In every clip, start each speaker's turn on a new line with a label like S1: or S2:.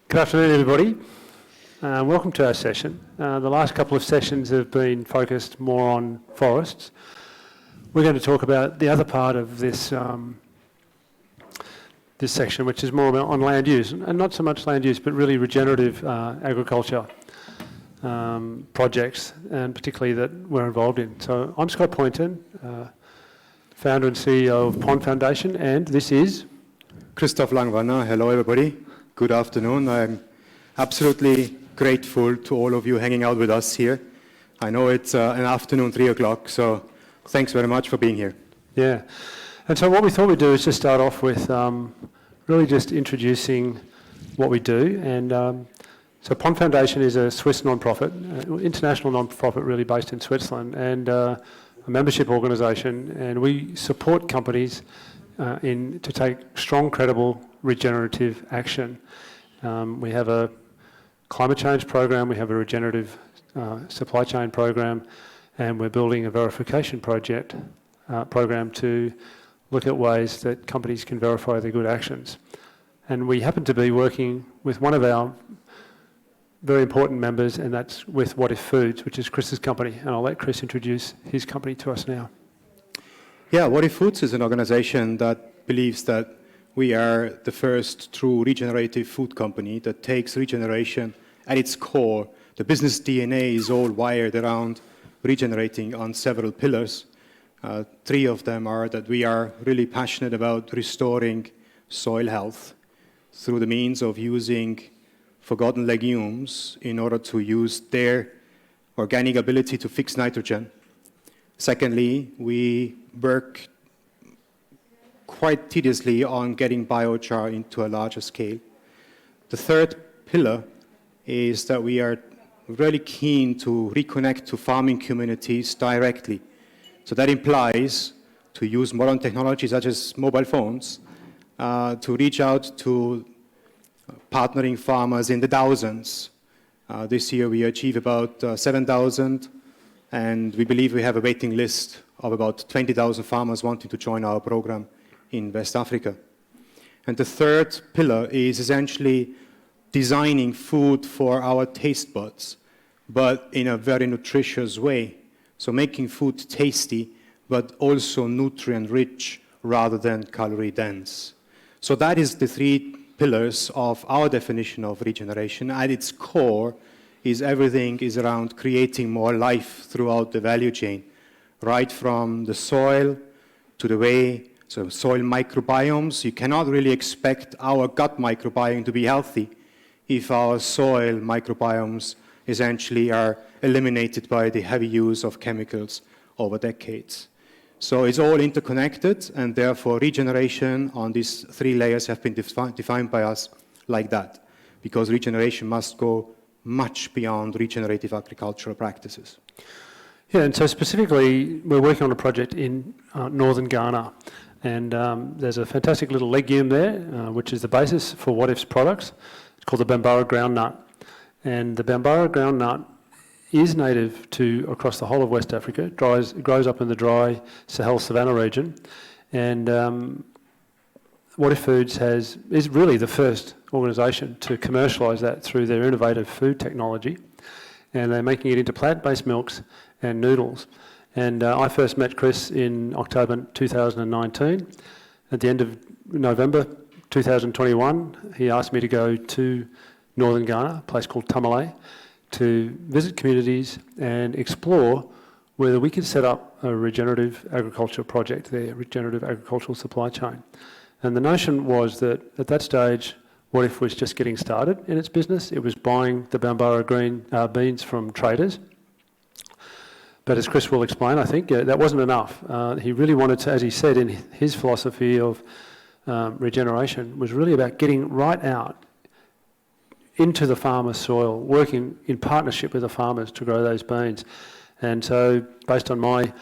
S1: Good afternoon, everybody. Welcome to our session. The last couple of sessions have been focused more on forests. We're going to talk about the other part of this this section, which is more about on land use, and not so much land use, but really regenerative agriculture projects, and particularly that we're involved in. So I'm Scott Poynton, founder and CEO of Pond Foundation, and this is
S2: Christoph Langwallner. Hello, everybody. Good afternoon. I'm absolutely grateful to all of you hanging out with us here. I know it's an afternoon, 3 o'clock, so thanks very much for being here.
S1: Yeah. And so what we thought we'd do is just start off with really just introducing what we do. And so Pond Foundation is a Swiss non-profit, international non-profit really based in Switzerland, and a membership organisation. And we support companies to take strong, credible, regenerative action. We have a climate change program, we have a regenerative supply chain program, and we're building a verification program to look at ways that companies can verify their good actions. And we happen to be working with one of our very important members, and that's with What If Foods, which is Chris's company. And I'll let Chris introduce his company to us now.
S2: Yeah, What If Foods is an organization that believes that we are the first true regenerative food company that takes regeneration at its core. The business DNA is all wired around regenerating on several pillars. 3 of them are that we are really passionate about restoring soil health through the means of using forgotten legumes in order to use their organic ability to fix nitrogen. Secondly, we work quite tediously on getting biochar into a larger scale. The third pillar is that we are really keen to reconnect to farming communities directly. So that implies to use modern technology such as mobile phones to reach out to partnering farmers in the thousands. This year we achieve about 7,000, and we believe we have a waiting list of about 20,000 farmers wanting to join our program in West Africa. And the third pillar is essentially designing food for our taste buds, but in a very nutritious way. So making food tasty, but also nutrient-rich rather than calorie-dense. So that is the 3 pillars of our definition of regeneration. At its core is everything is around creating more life throughout the value chain, right from the soil to the way, so soil microbiomes. You cannot really expect our gut microbiome to be healthy if our soil microbiomes essentially are eliminated by the heavy use of chemicals over decades. So it's all interconnected, and therefore regeneration on these 3 layers have been defined by us like that, because regeneration must go much beyond regenerative agricultural practices.
S1: Yeah, and so specifically, we're working on a project in northern Ghana, and there's a fantastic little legume there, which is the basis for What If's products. It's called the Bambara groundnut, and the Bambara groundnut is native to across the whole of West Africa. It grows up in the dry Sahel Savannah region, and What If Foods is really the first organisation to commercialise that through their innovative food technology, and they're making it into plant-based milks and noodles. And I first met Chris in October 2019. At the end of November 2021, he asked me to go to northern Ghana, a place called Tamale, to visit communities and explore whether we could set up a regenerative agriculture project there, regenerative agricultural supply chain. And the notion was that at that stage, What If was just getting started in its business. It was buying the Bambara green beans from traders. But as Chris will explain, I think that wasn't enough. He really wanted to, as he said in his philosophy of regeneration, was really about getting right out into the farmer's soil, working in partnership with the farmers to grow those beans. And so, based on my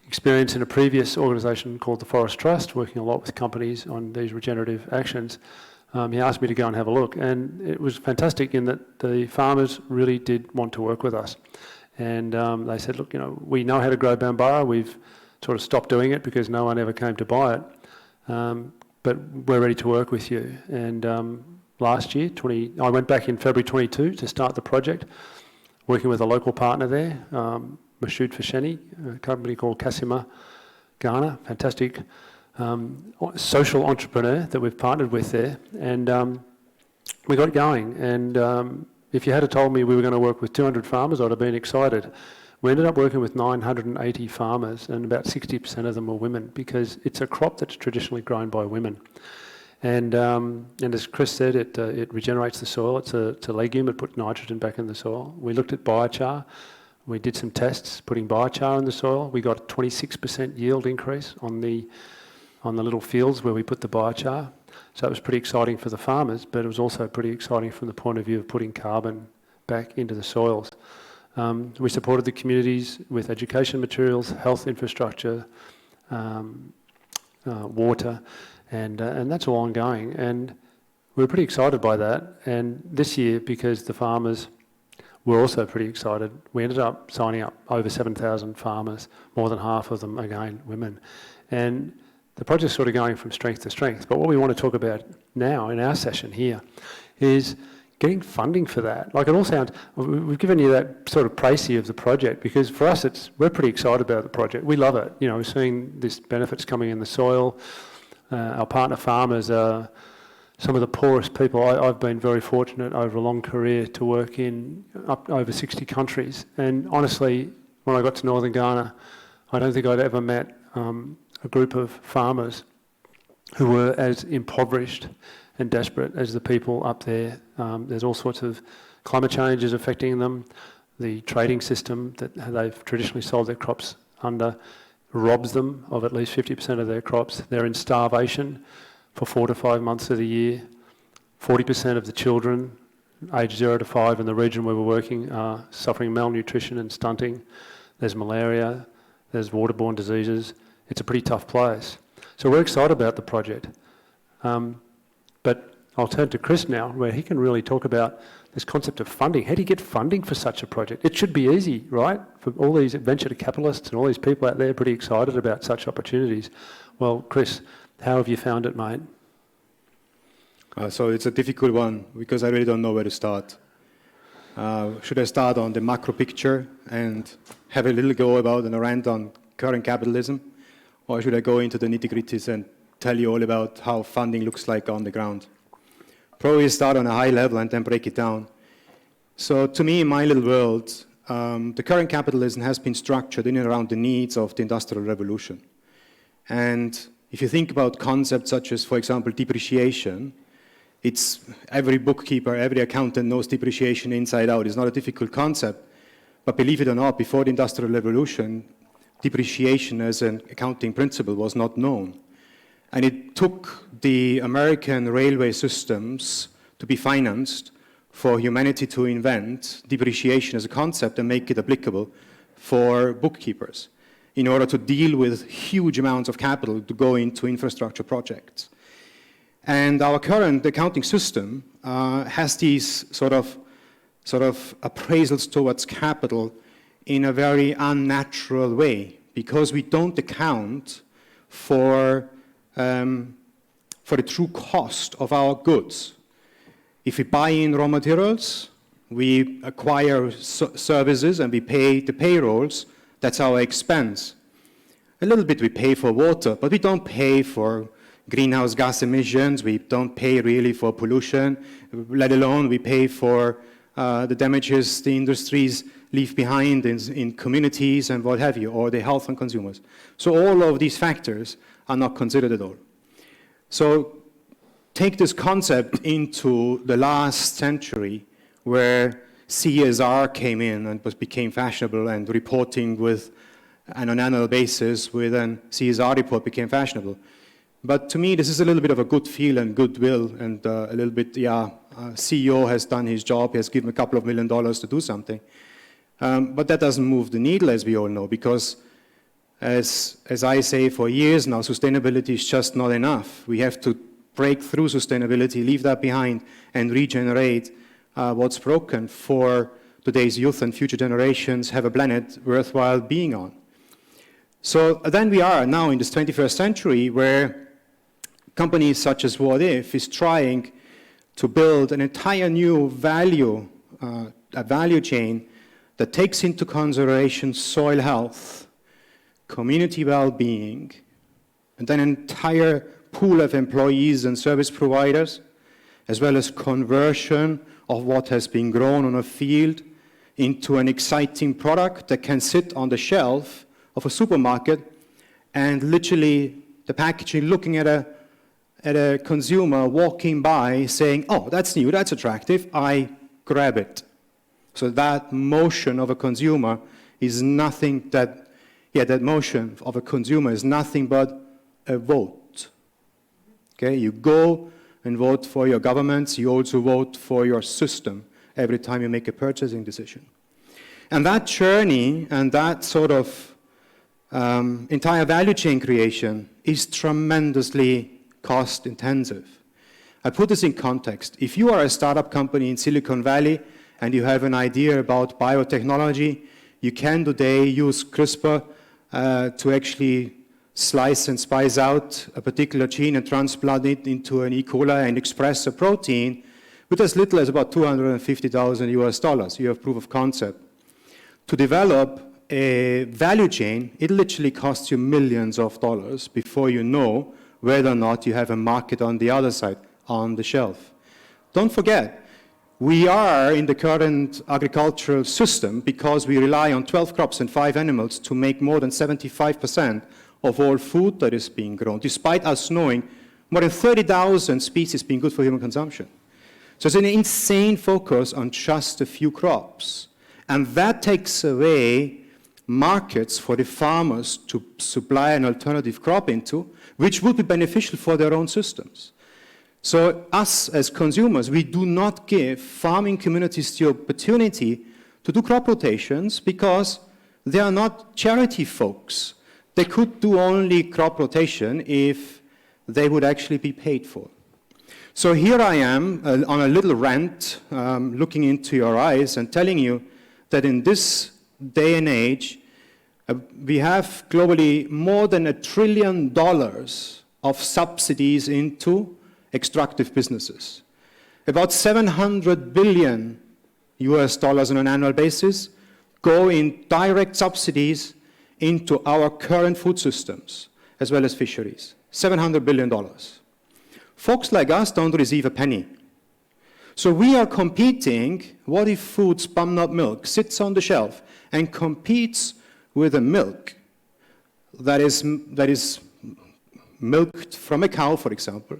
S1: experience in a previous organisation called the Forest Trust, working a lot with companies on these regenerative actions, he asked me to go and have a look. And it was fantastic in that the farmers really did want to work with us. And they said, look, we know how to grow Bambara. We've sort of stopped doing it because no one ever came to buy it. But we're ready to work with you. And last year. I went back in February 22 to start the project, working with a local partner there, Mashoud Fasheni, a company called Cassima Ghana, fantastic social entrepreneur that we've partnered with there. And we got going. And if you had told me we were going to work with 200 farmers, I'd have been excited. We ended up working with 980 farmers, and about 60% of them were women, because it's a crop that's traditionally grown by women. And as Chris said, it regenerates the soil. It's a legume. It puts nitrogen back in the soil. We looked at biochar. We did some tests putting biochar in the soil. We got a 26% yield increase on the little fields where we put the biochar. So it was pretty exciting for the farmers, but it was also pretty exciting from the point of view of putting carbon back into the soils. We supported the communities with education materials, health infrastructure, water, and that's all ongoing. And we were pretty excited by that. And this year, because the farmers were also pretty excited, we ended up signing up over 7,000 farmers, more than half of them, again, women. And the project's sort of going from strength to strength. But what we want to talk about now in our session here is getting funding for that. Like, it all sounds, we've given you that sort of précis of the project, because for us, we're pretty excited about the project. We love it. You know, we're seeing these benefits coming in the soil. Our partner farmers are some of the poorest people. I've been very fortunate over a long career to work in over 60 countries. And honestly, when I got to Northern Ghana, I don't think I'd ever met a group of farmers who were as impoverished and desperate as the people up there. There's all sorts of climate change is affecting them. The trading system that they've traditionally sold their crops under robs them of at least 50% of their crops. They're in starvation for 4 to 5 months of the year. 40% of the children aged 0 to 5 in the region where we're working are suffering malnutrition and stunting. There's malaria, there's waterborne diseases. It's a pretty tough place. So we're excited about the project. But I'll turn to Chris now, where he can really talk about this concept of funding. How do you get funding for such a project? It should be easy, right? For all these venture capitalists and all these people out there pretty excited about such opportunities. Well, Chris, how have you found it, mate?
S2: So it's a difficult one, because I really don't know where to start. Should I start on the macro picture and have a little go about and a rant on current capitalism? Or should I go into the nitty-gritties and tell you all about how funding looks like on the ground? Probably start on a high level and then break it down. So to me, in my little world, the current capitalism has been structured in and around the needs of the Industrial Revolution. And if you think about concepts such as, for example, depreciation, it's every bookkeeper, every accountant knows depreciation inside out. It's not a difficult concept. But believe it or not, before the Industrial Revolution, depreciation as an accounting principle was not known. And it took the American railway systems to be financed for humanity to invent depreciation as a concept and make it applicable for bookkeepers in order to deal with huge amounts of capital to go into infrastructure projects. And our current accounting system has these sort of appraisals towards capital in a very unnatural way, because we don't account for the true cost of our goods. If we buy in raw materials, we acquire services and we pay the payrolls, that's our expense. A little bit we pay for water, but we don't pay for greenhouse gas emissions, we don't pay really for pollution, let alone we pay for the damages the industries leave behind in communities and what have you, or the health on consumers. So all of these factors are not considered at all. So take this concept into the last century, where CSR came in and became fashionable, and reporting on an annual basis with a CSR report became fashionable. But to me, this is a little bit of a good feel and goodwill, and a little bit, CEO has done his job, he has given a couple of $1 million to do something. But that doesn't move the needle, as we all know, because as I say for years now, sustainability is just not enough. We have to break through sustainability, leave that behind, and regenerate what's broken for today's youth and future generations have a planet worthwhile being on. So then we are now in this 21st century where companies such as What If is trying to build an entire new a value chain that takes into consideration soil health, community well-being, and an entire pool of employees and service providers, as well as conversion of what has been grown on a field into an exciting product that can sit on the shelf of a supermarket, and literally the packaging looking at a consumer walking by saying, oh, that's new, that's attractive, I grab it. So that motion of a consumer is nothing that motion of a consumer is nothing but a vote. Okay, you go and vote for your governments, you also vote for your system every time you make a purchasing decision. And that journey and that sort of entire value chain creation is tremendously cost intensive. I put this in context. If you are a startup company in Silicon Valley and you have an idea about biotechnology, you can today use CRISPR to actually slice and spice out a particular gene and transplant it into an E. coli and express a protein with as little as about $250,000. You have proof of concept. To develop a value chain, it literally costs you millions of dollars before you know whether or not you have a market on the other side, on the shelf. Don't forget, we are in the current agricultural system because we rely on 12 crops and 5 animals to make more than 75% of all food that is being grown, despite us knowing more than 30,000 species being good for human consumption. So it's an insane focus on just a few crops. And that takes away markets for the farmers to supply an alternative crop into, which would be beneficial for their own systems. So us as consumers, we do not give farming communities the opportunity to do crop rotations because they are not charity folks. They could do only crop rotation if they would actually be paid for. So here I am on a little rant, looking into your eyes and telling you that in this day and age, we have globally more than $1 trillion of subsidies into extractive businesses. About $700 billion on an annual basis go in direct subsidies into our current food systems, as well as fisheries. $700 billion. Folks like us don't receive a penny. So we are competing. What if Foods Bum Nut Milk sits on the shelf and competes with a milk that is milked from a cow, for example,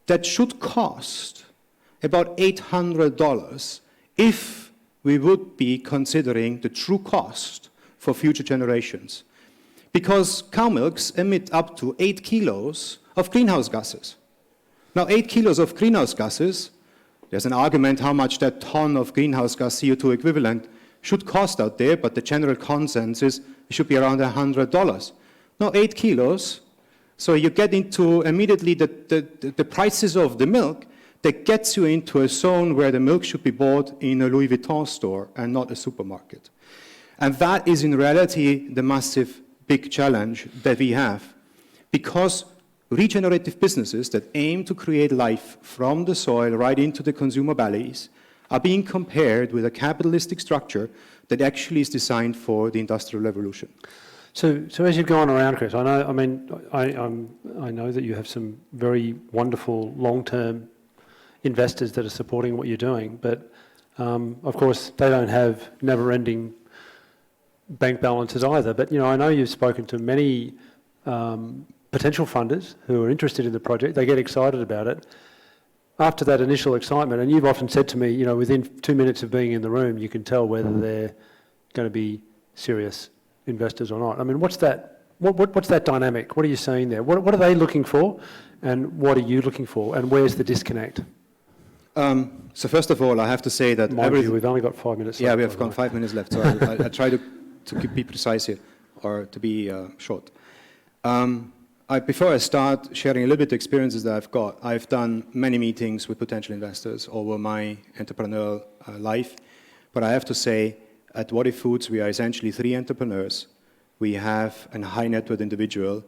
S2: that should cost about $800 if we would be considering the true cost for future generations? Because cow milks emit up to 8 kilos of greenhouse gases. Now, 8 kilos of greenhouse gases, there's an argument how much that ton of greenhouse gas CO2 equivalent should cost out there, but the general consensus is it should be around $100. Now, 8 kilos, so you get into immediately the prices of the milk that gets you into a zone where the milk should be bought in a Louis Vuitton store and not a supermarket. And that is in reality the massive big challenge that we have, because regenerative businesses that aim to create life from the soil right into the consumer bellies are being compared with a capitalistic structure that actually is designed for the Industrial Revolution.
S1: So as you've gone around, Chris, I know that you have some very wonderful long-term investors that are supporting what you're doing, but of course they don't have never-ending bank balances either. But I know you've spoken to many potential funders who are interested in the project. They get excited about it. After that initial excitement, and you've often said to me, within 2 minutes of being in the room, you can tell whether they're going to be serious investors or not. I mean, what's that dynamic? What are you seeing there? What are they looking for, and what are you looking for, and where's the disconnect?
S2: So first of all, I have to say that
S1: we've only got 5 minutes left.
S2: Yeah, we have got 5 minutes left, so I try to be precise here, or to be short. Before I start sharing a little bit the experiences that I've done many meetings with potential investors over my entrepreneurial life, but I have to say, at What If Foods, we are essentially 3 entrepreneurs. We have a high net worth individual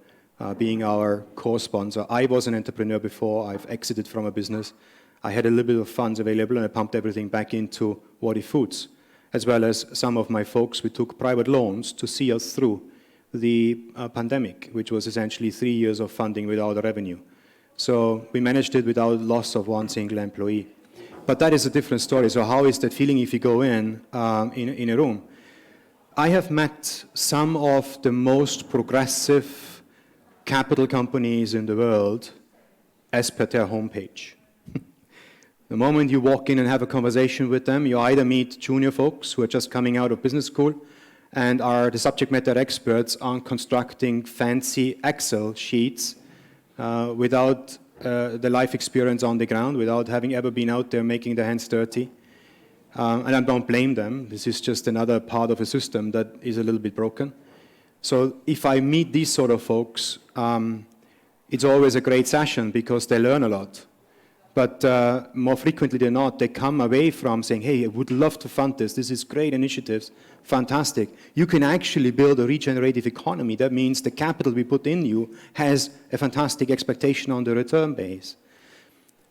S2: being our core sponsor. I was an entrepreneur before. I've exited from a business. I had a little bit of funds available and I pumped everything back into What If Foods. As well as some of my folks, we took private loans to see us through the pandemic, which was essentially 3 years of funding without revenue. So we managed it without loss of one single employee. But that is a different story. So how is that feeling if you go in a room? I have met some of the most progressive capital companies in the world as per their homepage. The moment you walk in and have a conversation with them, you either meet junior folks who are just coming out of business school and are the subject matter experts on constructing fancy Excel sheets without the life experience on the ground, without having ever been out there making their hands dirty. And I don't blame them. This is just another part of a system that is a little bit broken. So if I meet these sort of folks, it's always a great session because they learn a lot. But more frequently than not, they come away from saying, hey, I would love to fund this. This is great initiatives, fantastic. You can actually build a regenerative economy. That means the capital we put in you has a fantastic expectation on the return base.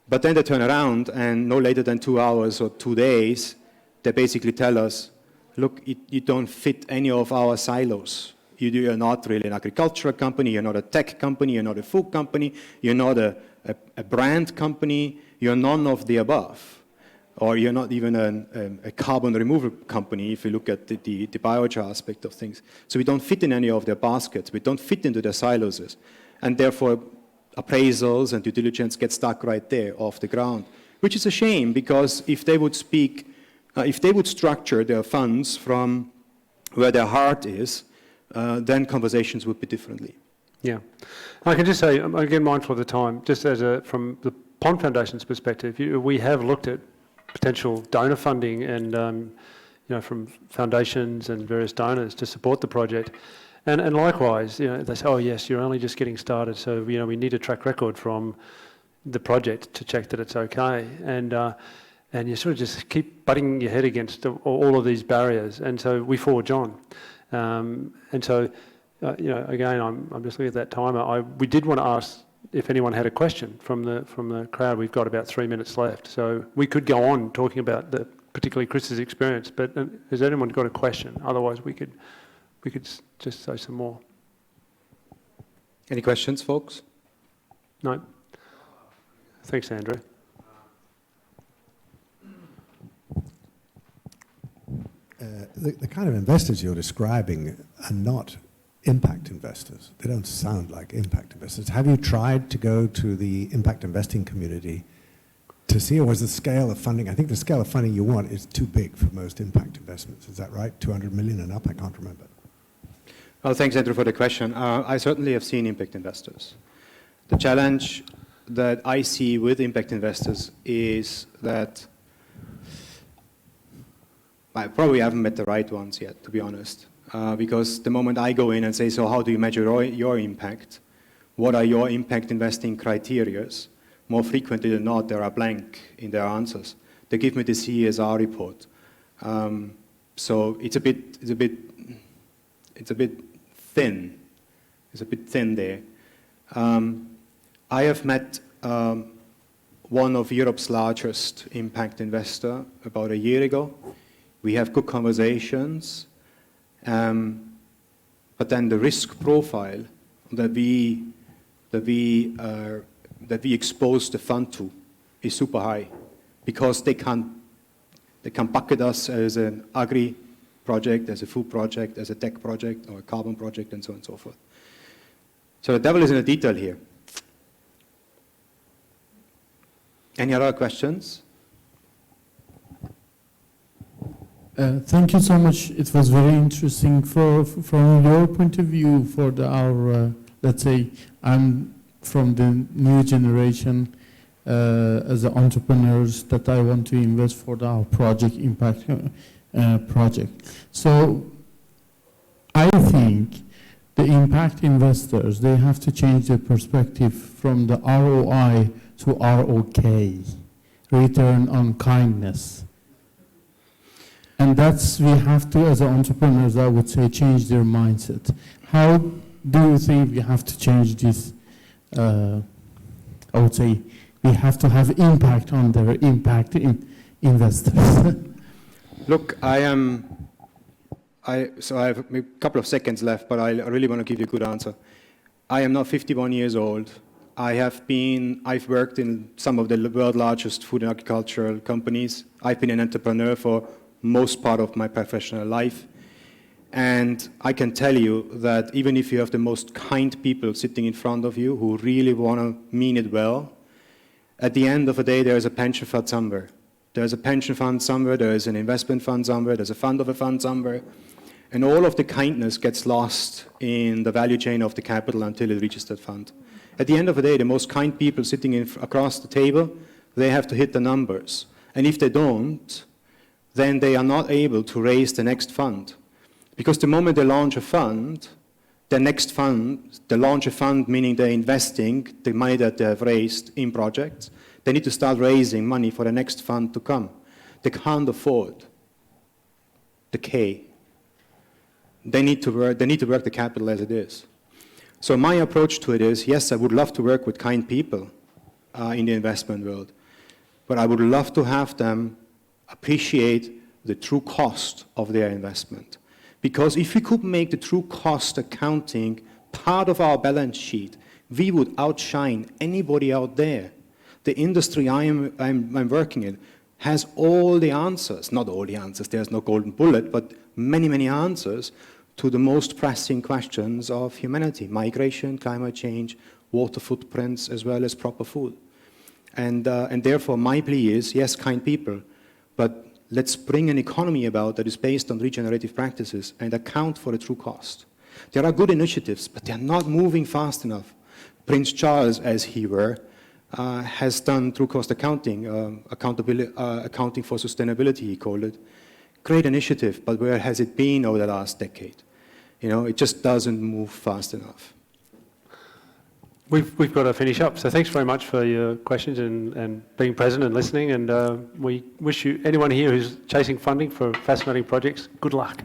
S2: But then they turn around and no later than 2 hours or 2 days, they basically tell us, look, you don't fit any of our silos. You're not really an agricultural company, you're not a tech company, you're not a food company, you're not a brand company, you're none of the above. Or you're not even a carbon removal company if you look at the biochar aspect of things. So we don't fit in any of their baskets, we don't fit into their silos. And therefore, appraisals and due diligence get stuck right there off the ground, which is a shame because if they would structure their funds from where their heart is, then conversations would be differently.
S1: Yeah. I can just say, again, mindful of the time, just from the Pond Foundation's perspective, we have looked at potential donor funding and, from foundations and various donors to support the project. And likewise, they say, oh yes, you're only just getting started, so we need a track record from the project to check that it's okay. And you sort of just keep butting your head against all of these barriers. And so we forge on. And so, again, I'm just looking at that timer. We did want to ask if anyone had a question from the crowd. We've got about 3 minutes left, so we could go on talking about particularly Chris's experience. But has anyone got a question? Otherwise, we could just say some more.
S2: Any questions, folks?
S1: No. Thanks, Andrew.
S3: The kind of investors you're describing are not impact investors. They don't sound like impact investors. Have you tried to go to the impact investing community to see, or was the scale of funding, I think the scale of funding you want is too big for most impact investments. Is that right? 200 million and up? I can't remember.
S2: Well, thanks, Andrew, for the question. I certainly have seen impact investors. The challenge that I see with impact investors is that I probably haven't met the right ones yet, to be honest. Because the moment I go in and say, so how do you measure your impact? What are your impact investing criteria? More frequently than not, they are blank in their answers. They give me the CSR report. So it's a bit thin. It's a bit thin there. I have met one of Europe's largest impact investor about a year ago. We have good conversations, but then the risk profile that we expose the fund to is super high, because they can bucket us as an agri project, as a food project, as a tech project, or a carbon project, and so on and so forth. So the devil is in the detail here. Any other questions?
S4: Thank you so much. It was very interesting from your point of view for our, let's say, I'm from the new generation as entrepreneurs that I want to invest for our project impact project. So I think the impact investors, they have to change their perspective from the ROI to ROK, return on kindness. And that's, we have to, as entrepreneurs, I would say, change their mindset. How do you think we have to change this, I would say, we have to have impact on their impact investors.
S2: Look, so I have a couple of seconds left, but I really want to give you a good answer. I am now 51 years old. I've worked in some of the world's largest food and agricultural companies. I've been an entrepreneur for most part of my professional life. And I can tell you that even if you have the most kind people sitting in front of you who really want to mean it well, at the end of the day, there is a pension fund somewhere. There's a pension fund somewhere, there is an investment fund somewhere, there's a fund of a fund somewhere. And all of the kindness gets lost in the value chain of the capital until it reaches that fund. At the end of the day, the most kind people sitting across the table, they have to hit the numbers. And if they don't, then they are not able to raise the next fund. Because the moment they launch a fund, the next fund, they launch a fund meaning they're investing the money that they have raised in projects, they need to start raising money for the next fund to come. They can't afford the K. They need to work the capital as it is. So my approach to it is, yes, I would love to work with kind people in the investment world, but I would love to have them appreciate the true cost of their investment. Because if we could make the true cost accounting part of our balance sheet, we would outshine anybody out there. The industry I'm working in has all the answers, not all the answers, there's no golden bullet, but many, many answers to the most pressing questions of humanity: migration, climate change, water footprints, as well as proper food. And therefore my plea is, yes, kind people, but let's bring an economy about that is based on regenerative practices and account for the true cost. There are good initiatives, but they're not moving fast enough. Prince Charles, as he were, has done true cost accounting, accounting for sustainability, he called it. Great initiative, but where has it been over the last decade? You know, it just doesn't move fast enough.
S1: We've got to finish up. So thanks very much for your questions and being present and listening. And we wish you, anyone here who's chasing funding for fascinating projects, good luck.